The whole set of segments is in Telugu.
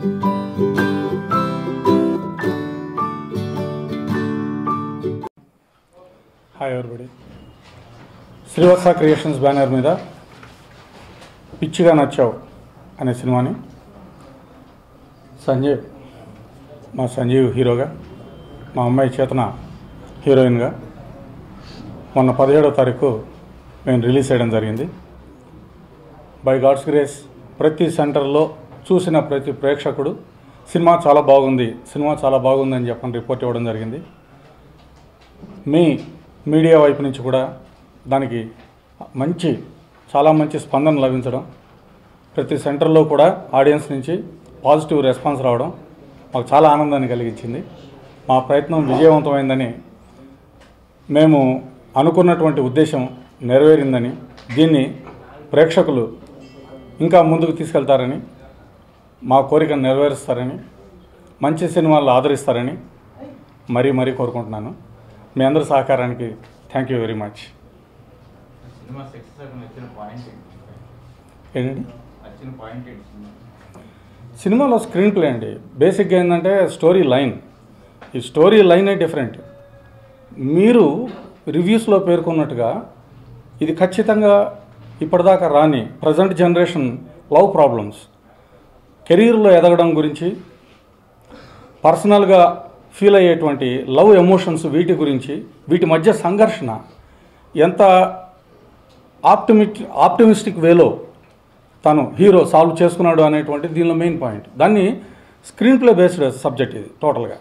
Hi everybody. Srivatsa creations banner మీద పిచ్చిగా నచ్చావు అనే సినిమాని సంజీవ్ హీరోగా, మా అమ్మాయి చేతన హీరోయిన్గా మొన్న 17వ తారీఖు మేము రిలీజ్ చేయడం జరిగింది. బై గాడ్స్ గ్రేస్ ప్రతి సెంటర్లో చూసిన ప్రతి ప్రేక్షకుడు సినిమా చాలా బాగుందని చెప్పని రిపోర్ట్ ఇవ్వడం జరిగింది. మీడియా వైపు నుంచి కూడా దానికి చాలా మంచి స్పందన లభించడం, ప్రతి సెంటర్లో కూడా ఆడియన్స్ నుంచి పాజిటివ్ రెస్పాన్స్ రావడం మాకు చాలా ఆనందాన్ని కలిగించింది. మా ప్రయత్నం విజయవంతమైందని, మేము అనుకున్నటువంటి ఉద్దేశం నెరవేరిందని, దీన్ని ప్రేక్షకులు ఇంకా ముందుకు తీసుకెళ్తారని, మా కోరికను నెరవేరుస్తారని, మంచి సినిమాలు ఆదరిస్తారని మరీ కోరుకుంటున్నాను. మీ అందరి సహకారానికి థ్యాంక్ యూ వెరీ మచ్. ఏంటండి సినిమాలో స్క్రీన్ ప్లే అండి. బేసిక్గా ఏంటంటే స్టోరీ లైన్. ఈ స్టోరీ లైనే డిఫరెంట్. మీరు రివ్యూస్లో పేర్కొన్నట్టుగా ఇది ఖచ్చితంగా ఇప్పటిదాకా రాని ప్రజెంట్ జనరేషన్ లవ్ ప్రాబ్లమ్స్, కెరీర్లో ఎదగడం గురించి, పర్సనల్గా ఫీల్ అయ్యేటువంటి లవ్ ఎమోషన్స్, వీటి గురించి, వీటి మధ్య సంఘర్షణ ఎంత ఆప్టిమిస్టిక్ వేలో తను హీరో సాల్వ్ చేసుకున్నాడు అనేటువంటి దీనిలో మెయిన్ పాయింట్. దాన్ని స్క్రీన్ ప్లే బేస్డ్ సబ్జెక్ట్ ఇది. టోటల్గా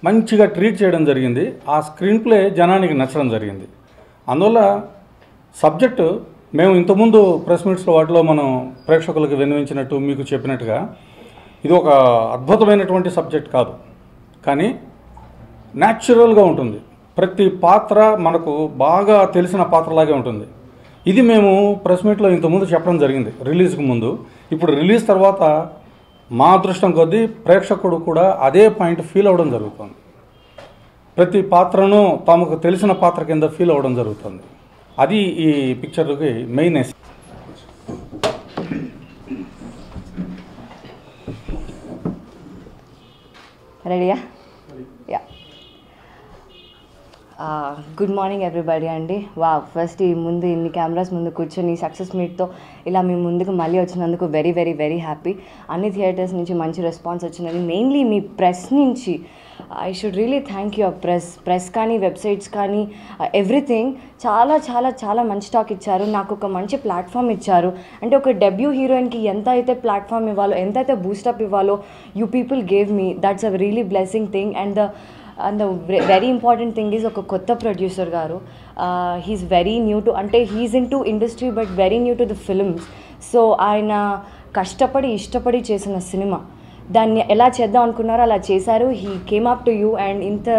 మంచిగా ట్రీట్ చేయడం జరిగింది. ఆ స్క్రీన్ ప్లే జనానికి నచ్చడం జరిగింది. అందువల్ల సబ్జెక్టు మేము ఇంతకుముందు ప్రెస్ మీట్స్లో వాటిలో మనం ప్రేక్షకులకు విన్నవించినట్టు, మీకు చెప్పినట్టుగా ఇది ఒక అద్భుతమైనటువంటి సబ్జెక్ట్ కాదు, కానీ న్యాచురల్గా ఉంటుంది. ప్రతి పాత్ర మనకు బాగా తెలిసిన పాత్రలాగే ఉంటుంది. ఇది మేము ప్రెస్ మీట్లో ఇంతకుముందు చెప్పడం జరిగింది రిలీజ్కి ముందు. ఇప్పుడు రిలీజ్ తర్వాత మా అదృష్టం కొద్దీ ప్రేక్షకుడు కూడా అదే పాయింట్ ఫీల్ అవ్వడం జరుగుతుంది. ప్రతి పాత్రను తమకు తెలిసిన పాత్ర కింద ఫీల్ అవ్వడం జరుగుతుంది. అది ఈ పిక్చర్కి మెయిన్ ఎస్. రెడీయా? యా. గుడ్ మార్నింగ్ ఎవ్రీబడి అండి. ఫస్ట్ ముందు ఇన్ని కెమెరాస్ ముందు కూర్చొని సక్సెస్ మీట్తో ఇలా మీ ముందుకు మళ్ళీ వచ్చినందుకు వెరీ హ్యాపీ. అన్ని థియేటర్స్ నుంచి మంచి రెస్పాన్స్ వచ్చినది. మెయిన్లీ మీ ప్రెస్ నుంచి I should really thank your press కానీ, వెబ్సైట్స్ కానీ, ఎవ్రీథింగ్ చాలా మంచి టాక్ ఇచ్చారు. నాకు ఒక మంచి ప్లాట్ఫామ్ ఇచ్చారు. అంటే ఒక డెబ్యూ హీరోయిన్కి ఎంత అయితే ప్లాట్ఫామ్ ఇవ్వాలో, ఎంత అయితే బూస్టప్ ఇవ్వాలో, you people gave me. That's a really blessing thing. And the very important thing is ఒక కొత్త ప్రొడ్యూసర్ గారు. హీఈస్ వెరీ న్యూ టు, అంటే he's in to industry but very new to the films. So ఆయన ఇష్టపడి చేసిన సినిమా, దాన్ని ఎలా చేద్దాం అనుకున్నారో అలా చేశారు. He came up to you and ఇంత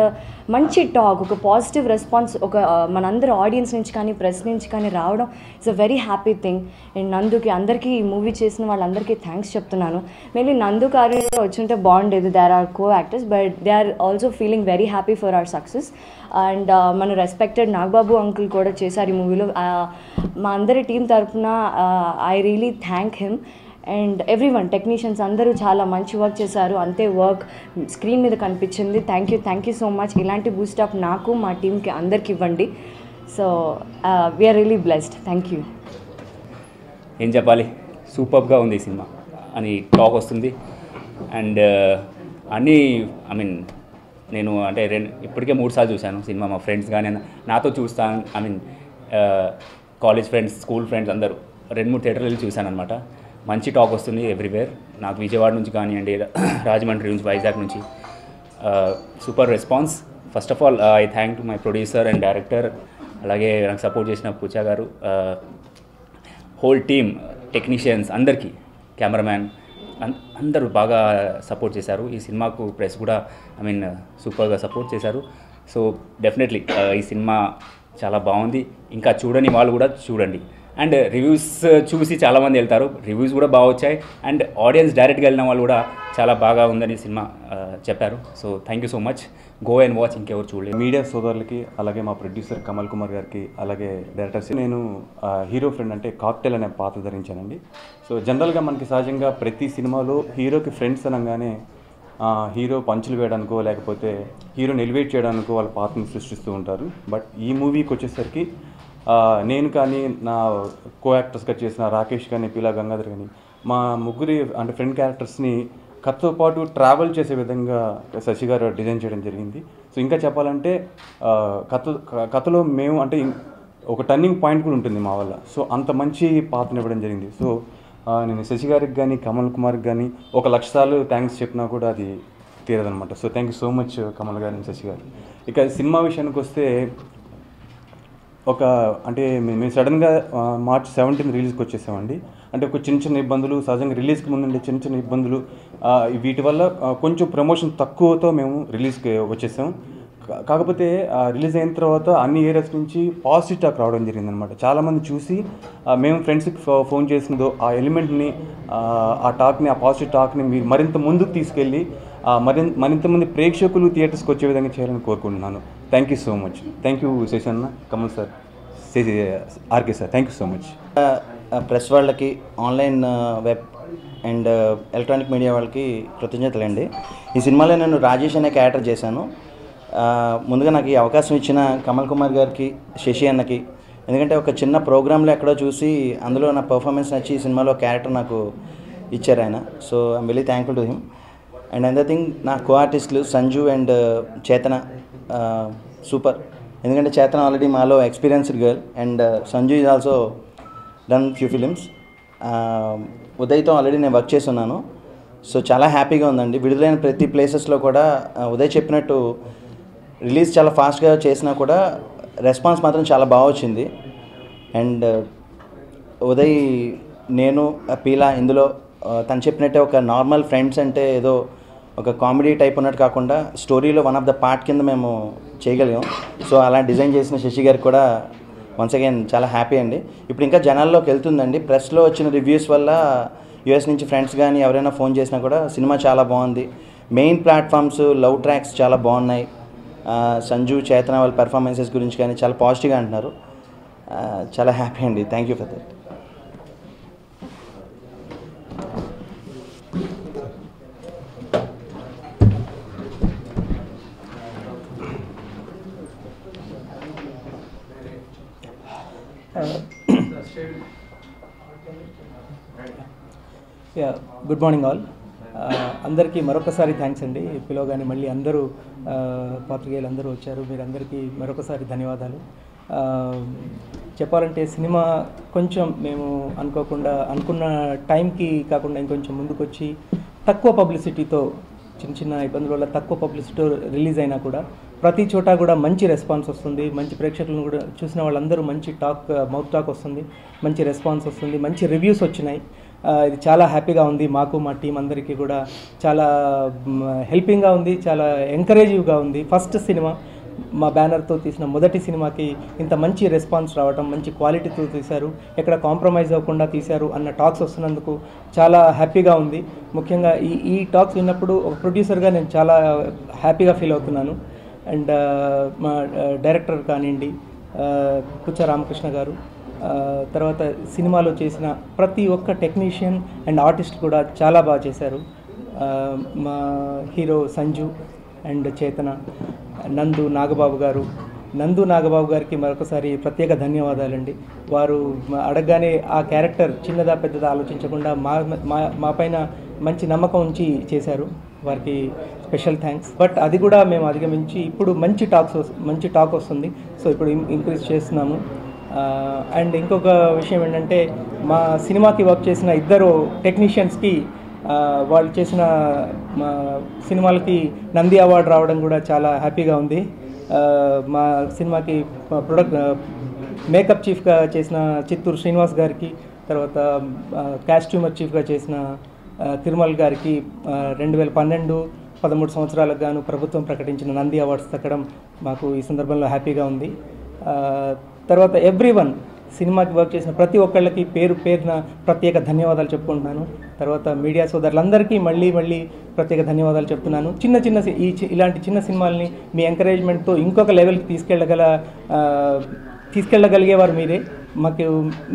మంచి టాక్, ఒక పాజిటివ్ రెస్పాన్స్ ఒక మనందరూ ఆడియన్స్ నుంచి కానీ, ప్రెస్ నుంచి కానీ రావడం it's a very happy thing. And నందుకి, అందరికీ ఈ మూవీ చేసిన వాళ్ళందరికీ థ్యాంక్స్ చెప్తున్నాను. మెయిన్లీ నందు కార్యంలో వచ్చుంటే బాగుండేది. There are co actors but they are also feeling very happy for our success. And మన రెస్పెక్టెడ్ నాగబాబు అంకుల్ కూడా చేశారు ఈ మూవీలో. మా అందరి టీం తరఫున I really thank him. And everyone, technicians అందరూ చాలా మంచి వర్క్ చేశారు. అంతే వర్క్ స్క్రీన్ మీద కనిపించింది. Thank you so much. ఇలాంటి బూస్టప్ నాకు, మా టీంకి అందరికి ఇవ్వండి. So we are really blessed. Thank you. ఏం చెప్పాలి, సూపర్గా ఉంది ఈ సినిమా అని టాక్ వస్తుంది. అండ్ అన్నీ నేను అంటే ఇప్పటికే 3 సార్లు చూశాను సినిమా. మా ఫ్రెండ్స్ కానీ నాతో చూస్తాను, కాలేజ్ ఫ్రెండ్స్, స్కూల్ ఫ్రెండ్స్ అందరూ 2-3 థియేటర్లు వెళ్ళి చూశాను అనమాట. మంచి టాక్ వస్తుంది ఎవ్రీవేర్. నాకు విజయవాడ నుంచి కానివ్వండి, రాజమండ్రి నుంచి, వైజాగ్ నుంచి super response. First of all I thank to my producer and director, అలాగే నాకు సపోర్ట్ చేసిన పూజా గారు, హోల్ టీమ్, టెక్నీషియన్స్ అందరికీ, కెమెరామ్యాన్ అందరూ బాగా సపోర్ట్ చేశారు. ఈ సినిమాకు ప్రెస్ కూడా సూపర్గా సపోర్ట్ చేశారు. సో డెఫినెట్లీ ఈ సినిమా చాలా బాగుంది. ఇంకా చూడని వాళ్ళు కూడా చూడండి. అండ్ రివ్యూస్ చూసి చాలామంది వెళ్తారు, రివ్యూస్ కూడా బాగా వచ్చాయి. అండ్ ఆడియన్స్ డైరెక్ట్గా వెళ్ళిన వాళ్ళు కూడా చాలా బాగా ఉందని సినిమా చెప్పారు. So thank you so much. Go and watch, ఇంకెవరు చూడలేదు. మీడియా సోదరులకి, అలాగే మా ప్రొడ్యూసర్ కమల్ కుమార్ గారికి, అలాగే డైరెక్టర్స్, నేను హీరో ఫ్రెండ్ అంటే కాక్టైల్ అనే పాత్ర ధరించానండి. సో జనరల్గా మనకి సహజంగా ప్రతి సినిమాలో హీరోకి ఫ్రెండ్స్ అనగానే హీరో పంచులు వేయడానికో లేకపోతే హీరోని ఎలివేట్ చేయడానికో వాళ్ళ పాత్రను సృష్టిస్తూ ఉంటారు. బట్ ఈ మూవీకి వచ్చేసరికి నేను కానీ, నా కో యాక్టర్స్గా చేసిన రాకేష్ కానీ, పీలా గంగాధర్ కానీ, మా ముగ్గురి అంటే ఫ్రెండ్ క్యారెక్టర్స్ని కథతో పాటు ట్రావెల్ చేసే విధంగా శశి గారు డిజైన్ చేయడం జరిగింది. సో ఇంకా చెప్పాలంటే కథలో మేము అంటే ఒక టర్నింగ్ పాయింట్ కూడా ఉంటుంది మా వల్ల. సో అంత మంచి పాత్రను ఇవ్వడం జరిగింది. సో నేను శశి గారికి కానీ, కమల్ కుమార్కి కానీ 1,00,000 సార్లు థ్యాంక్స్ చెప్పినా కూడా అది తీరదనమాట. So thank you so much Kamal గారు అండ్ శశి గారు. ఇక సినిమా విషయానికి వస్తే అంటే మేము సడన్గా March 17 రిలీజ్కి వచ్చేసామండి. అంటే ఒక చిన్న ఇబ్బందులు, సహజంగా రిలీజ్కి ముందుండే చిన్న ఇబ్బందులు, వీటి వల్ల కొంచెం ప్రమోషన్ తక్కువతో మేము రిలీజ్కి వచ్చేసాం. కాకపోతే రిలీజ్ అయిన తర్వాత అన్ని ఏరియాస్ నుంచి పాజిటివ్ టాక్ రావడం జరిగిందనమాట. చాలామంది చూసి మేము ఫ్రెండ్స్కి ఫోన్ చేసినదో ఆ ఎలిమెంట్ని, ఆ టాక్ని, ఆ పాజిటివ్ టాక్ని మీరు మరింత ముందుకు తీసుకెళ్ళి మరింత మంది ప్రేక్షకులు థియేటర్స్కి వచ్చే విధంగా చేయాలని కోరుకుంటున్నాను. Thank you so much. Thank you Shashi అన్న, Kamal sir, RK sir, thank you so much. Press వాళ్ళకి, online web and electronic media వాళ్ళకి కృతజ్ఞతలండి. ఈ సినిమాలో నేను రాజేష్ అనే క్యారెక్టర్ చేశాను. ముందుగా నాకు ఈ అవకాశం ఇచ్చిన కమల్ కుమార్ గారికి, శశి అన్నకి, ఎందుకంటే ఒక చిన్న ప్రోగ్రాంలో ఎక్కడో చూసి అందులో నా పర్ఫార్మెన్స్ నచ్చి ఈ సినిమాలో క్యారెక్టర్ నాకు ఇచ్చారు ఆయన. So I'm very thankful to him. And another thing, నా కో ఆర్టిస్టులు సంజు అండ్ చేతన సూపర్. ఎందుకంటే చేతన ఆల్రెడీ మాలో experienced girl and Sanju is also done few films. ఉదయ్తో ఆల్రెడీ నేను వర్క్ చేసి ఉన్నాను. సో చాలా హ్యాపీగా ఉందండి. విడుదలైన ప్రతి ప్లేసెస్లో కూడా ఉదయ్ చెప్పినట్టు రిలీజ్ చాలా ఫాస్ట్గా చేసినా కూడా రెస్పాన్స్ మాత్రం చాలా బాగా వచ్చింది. అండ్ ఉదయ్, నేను, పీలా ఇందులో తను చెప్పినట్టే ఒక నార్మల్ ఫ్రెండ్స్ అంటే ఏదో ఒక కామెడీ టైప్ ఉన్నట్టు కాకుండా స్టోరీలో వన్ ఆఫ్ ద పార్ట్ కింద మేము చేయగలిగాం. సో అలా డిజైన్ చేసిన శశి గారికి కూడా వన్స్ అగైన్ చాలా హ్యాపీ అండి. ఇప్పుడు ఇంకా జనాల్లోకి వెళ్తుందండి. ప్రెస్లో వచ్చిన రివ్యూస్ వల్ల యూఎస్ నుంచి ఫ్రెండ్స్ కానీ ఎవరైనా ఫోన్ చేసినా కూడా సినిమా చాలా బాగుంది, మెయిన్ ప్లాట్ఫామ్స్ లవ్ ట్రాక్స్ చాలా బాగున్నాయి, సంజు చేతన వాళ్ళ పెర్ఫార్మెన్సెస్ గురించి కానీ చాలా పాజిటివ్గా అంటున్నారు. చాలా హ్యాపీ అండి. Thank you for that. Good morning all. అందరికీ మరొకసారి థ్యాంక్స్ అండి. పిలవగానే మళ్ళీ అందరూ పాత్రికేయులు అందరూ వచ్చారు. మీరందరికీ మరొకసారి ధన్యవాదాలు. చెప్పాలంటే సినిమా కొంచెం మేము అనుకున్న టైంకి కాకుండా ఇంకొంచెం ముందుకొచ్చి తక్కువ పబ్లిసిటీతో, చిన్న ఇబ్బందుల వల్ల తక్కువ పబ్లిసిటీతో రిలీజ్ అయినా కూడా ప్రతి చోట కూడా మంచి రెస్పాన్స్ వస్తుంది. మంచి ప్రేక్షకులను కూడా చూసిన వాళ్ళందరూ మంచి మౌత్ టాక్ వస్తుంది, మంచి రెస్పాన్స్ వస్తుంది, మంచి రివ్యూస్ వచ్చినాయి. ఇది చాలా హ్యాపీగా ఉంది. మాకు, మా టీం అందరికీ కూడా చాలా హెల్పింగ్గా ఉంది, చాలా ఎంకరేజివ్గా ఉంది. ఫస్ట్ సినిమా, మా బ్యానర్తో తీసిన మొదటి సినిమాకి ఇంత మంచి రెస్పాన్స్ రావటం, మంచి క్వాలిటీతో తీశారు, ఎక్కడ కాంప్రమైజ్ అవ్వకుండా తీశారు అన్న టాక్స్ వస్తున్నందుకు చాలా హ్యాపీగా ఉంది. ముఖ్యంగా ఈ టాక్స్ విన్నప్పుడు ఒక ప్రొడ్యూసర్గా నేను చాలా హ్యాపీగా ఫీల్ అవుతున్నాను. అండ్ మా డైరెక్టర్ కానివ్వండి, పుచ్చ రామకృష్ణ గారు, తర్వాత సినిమాలో చేసిన ప్రతి ఒక్క టెక్నీషియన్ అండ్ ఆర్టిస్ట్ కూడా చాలా బాగా చేశారు. మా హీరో సంజు అండ్ చేతన, నందు నాగబాబు గారికి మరొకసారి ప్రత్యేక ధన్యవాదాలండి. వారు అడగగానే ఆ క్యారెక్టర్ చిన్నదా పెద్దదా ఆలోచించకుండా మా పైన మంచి నమ్మకం ఉంచి చేశారు. వారికి స్పెషల్ థ్యాంక్స్. బట్ అది కూడా మేము అధిగమించి ఇప్పుడు మంచి టాక్ వస్తుంది. సో ఇప్పుడు ఇంక్రీజ్ చేస్తున్నాము. అండ్ ఇంకొక విషయం ఏంటంటే, మా సినిమాకి వర్క్ చేసిన ఇద్దరు టెక్నీషియన్స్కి వాళ్ళు చేసిన సినిమాలకి నంది అవార్డు రావడం కూడా చాలా హ్యాపీగా ఉంది. మా సినిమాకి మేకప్ చీఫ్గా చేసిన చిత్తూరు శ్రీనివాస్ గారికి, తర్వాత కాస్ట్యూమర్ చీఫ్గా చేసిన తిరుమల్ గారికి 2012-13 సంవత్సరాలకు గాను ప్రభుత్వం ప్రకటించిన నంది అవార్డ్స్ దక్కడం మాకు ఈ సందర్భంలో హ్యాపీగా ఉంది. తర్వాత ఎవ్రీవన్ సినిమాకి వర్క్ చేసిన ప్రతి ఒక్కళ్ళకి పేరు పేరున ప్రత్యేక ధన్యవాదాలు చెప్పుకుంటున్నాను. తర్వాత మీడియా సోదరులందరికీ మళ్ళీ ప్రత్యేక ధన్యవాదాలు చెప్తున్నాను. ఇలాంటి చిన్న సినిమాల్ని మీ ఎంకరేజ్మెంట్తో ఇంకొక లెవెల్కి తీసుకెళ్ళగలిగేవారు మీరే. మాకు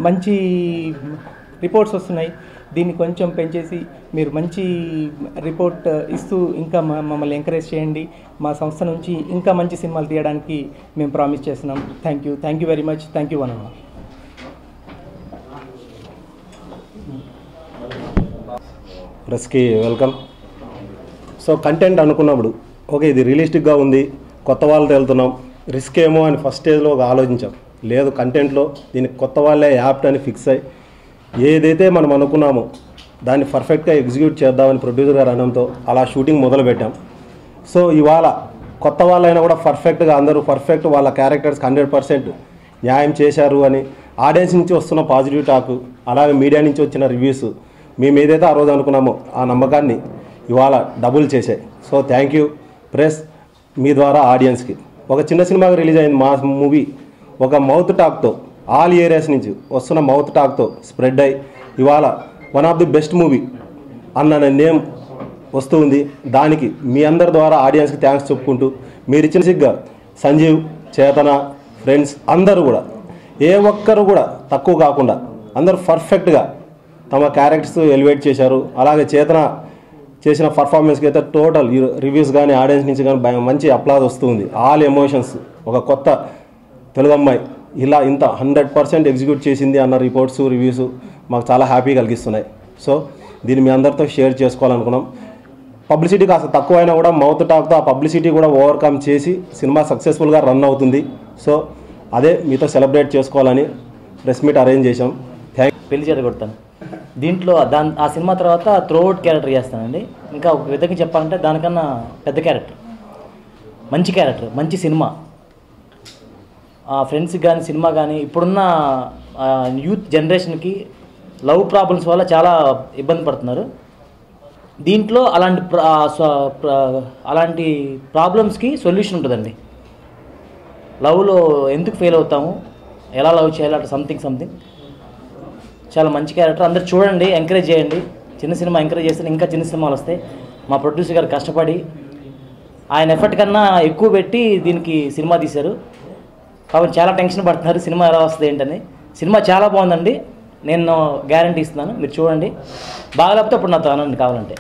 మంచి రిపోర్ట్స్ వస్తున్నాయి. దీన్ని కొంచెం పెంచేసి మీరు మంచి రిపోర్ట్ ఇస్తూ ఇంకా మమ్మల్ని ఎంకరేజ్ చేయండి. మా సంస్థ నుంచి ఇంకా మంచి సినిమాలు తీయడానికి మేము ప్రామిస్ చేస్తున్నాం. Thank you very much. Thank you one and all. ప్రెస్కి వెల్కమ్. సో కంటెంట్ అనుకున్నప్పుడు ఓకే ఇది రియలిస్టిక్గా ఉంది, కొత్త వాళ్ళతో వెళ్తున్నాం, రిస్క్ ఏమో అని ఫస్ట్ స్టేజ్లో ఒక ఆలోచించాం. లేదు కంటెంట్లో దీనికి కొత్త వాళ్ళే యాప్ట్ అని ఫిక్స్ అయ్యి ఏదైతే మనం అనుకున్నామో దాన్ని పర్ఫెక్ట్గా ఎగ్జిక్యూట్ చేద్దామని ప్రొడ్యూసర్ గారు అనడంతో అలా షూటింగ్ మొదలుపెట్టాం. సో ఇవాళ కొత్త వాళ్ళైనా కూడా పర్ఫెక్ట్గా అందరూ వాళ్ళ క్యారెక్టర్స్కి 100% న్యాయం చేశారు అని ఆడియన్స్ నుంచి వస్తున్న పాజిటివ్ టాక్, అలాగే మీడియా నుంచి వచ్చిన రివ్యూస్ మేము ఏదైతే ఆ రోజు అనుకున్నామో ఆ నమ్మకాన్ని ఇవాళ డబుల్ చేశాయి. సో థ్యాంక్ యూ ప్రెస్, మీ ద్వారా ఆడియన్స్కి. ఒక చిన్న సినిమాగా రిలీజ్ అయింది మా మూవీ, ఒక మౌత్ టాక్తో ఆల్ ఏరియాస్ నుంచి వస్తున్న మౌత్ టాక్తో స్ప్రెడ్ అయ్యి ఇవాళ one of the best movie అన్న నేమ్ వస్తుంది. దానికి మీ అందరి ద్వారా ఆడియన్స్కి థ్యాంక్స్ చెప్పుకుంటూ మీరు ఇచ్చిన సిగ్గా సంజీవ్, చేతన, ఫ్రెండ్స్ అందరూ కూడా ఏ ఒక్కరు కూడా తక్కువ కాకుండా అందరూ పర్ఫెక్ట్గా తమ క్యారెక్టర్స్ ఎలివేట్ చేశారు. అలాగే చేతన చేసిన పర్ఫార్మెన్స్కి అయితే టోటల్ రివ్యూస్ కానీ ఆడియన్స్ నుంచి కానీ మంచి అప్లాజ్ వస్తుంది. ఆల్ ఎమోషన్స్, ఒక కొత్త తెలుగు అమ్మాయి ఇలా ఇంత 100% ఎగ్జిక్యూట్ చేసింది అన్న రిపోర్ట్స్ రివ్యూస్ మాకు చాలా హ్యాపీ కలిగిస్తున్నాయి. సో దీన్ని మీ అందరితో షేర్ చేసుకోవాలనుకున్నాం. పబ్లిసిటీ కాస్త తక్కువ అయినా కూడా మౌత్ టాక్తో ఆ పబ్లిసిటీ కూడా ఓవర్కమ్ చేసి సినిమా సక్సెస్ఫుల్గా రన్ అవుతుంది. సో అదే మీతో సెలబ్రేట్ చేసుకోవాలని ప్రెస్ మీట్ అరేంజ్ చేశాం. పెళ్లి చేత కొడతాను దీంట్లో ఆ సినిమా తర్వాత త్రోఅవుట్ క్యారెక్టర్ చేస్తానండి. ఇంకా ఒక విధంగా చెప్పాలంటే దానికన్నా పెద్ద క్యారెక్టర్, మంచి సినిమా. ఫ్రెండ్స్కి కానీ సినిమా కానీ ఇప్పుడున్న యూత్ జనరేషన్కి లవ్ ప్రాబ్లమ్స్ వల్ల చాలా ఇబ్బంది పడుతున్నారు. దీంట్లో అలాంటి ప్రాబ్లమ్స్కి సొల్యూషన్ ఉంటుందండి. లవ్లో ఎందుకు ఫెయిల్ అవుతాము, ఎలా లవ్ చేయాలి, అట్లా సంథింగ్ చాలా మంచి క్యారెక్టర్. అందరు చూడండి, ఎంకరేజ్ చేయండి. చిన్న సినిమా ఎంకరేజ్ చేస్తే ఇంకా చిన్న సినిమాలు వస్తాయి. మా ప్రొడ్యూసర్ గారు కష్టపడి ఆయన ఎఫర్ట్ కన్నా ఎక్కువ పెట్టి దీనికి సినిమా తీశారు. కాబట్టి చాలా టెన్షన్ పడుతున్నారు సినిమా ఎలా వస్తుంది ఏంటని. సినిమా చాలా బాగుందండి, నేను గ్యారంటీ ఇస్తున్నాను. మీరు చూడండి, బాగా లేకపోతే అప్పుడు నాతో అనండి కావాలంటే.